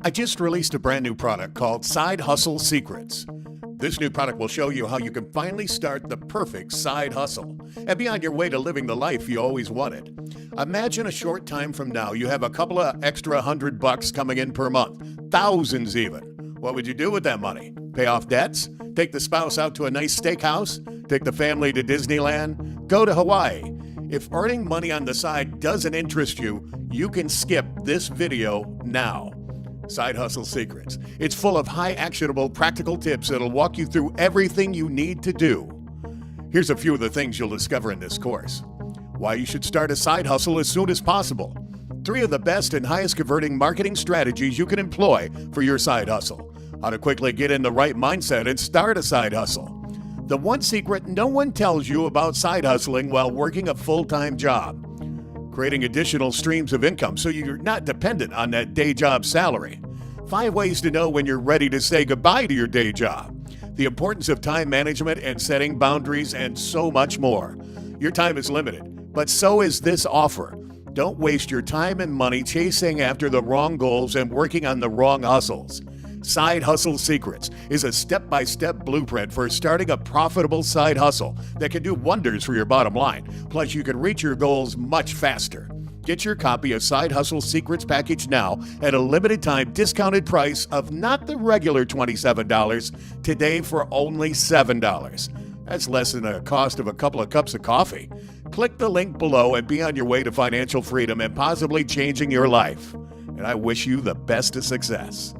I just released a brand new product called Side Hustle Secrets. This new product will show you how you can finally start the perfect side hustle and be on your way to living the life you always wanted. Imagine a short time from now you have a couple of extra $100 coming in per month, thousands even. What would you do with that money? Pay off debts? Take the spouse out to a nice steakhouse? Take the family to Disneyland? Go to Hawaii? If earning money on the side doesn't interest you, you can skip this video now. Side Hustle Secrets. It's full of high actionable practical tips that'll walk you through everything you need to do. Here's a few of the things you'll discover in this course. Why you should start a side hustle as soon as possible. 3 of the best and highest converting marketing strategies you can employ for your side hustle. How to quickly get in the right mindset and start a side hustle. The one secret no one tells you about side hustling while working a full-time job. Creating additional streams of income so you're not dependent on that day job salary. 5 ways to know when you're ready to say goodbye to your day job. The importance of time management and setting boundaries, and so much more. Your time is limited, but so is this offer. Don't waste your time and money chasing after the wrong goals and working on the wrong hustles. Side Hustle Secrets is a step-by-step blueprint for starting a profitable side hustle that can do wonders for your bottom line. Plus, you can reach your goals much faster. Get your copy of Side Hustle Secrets package now at a limited time discounted price of not the regular $27, today for only $7. That's less than the cost of a couple of cups of coffee. Click the link below and be on your way to financial freedom and possibly changing your life. And I wish you the best of success.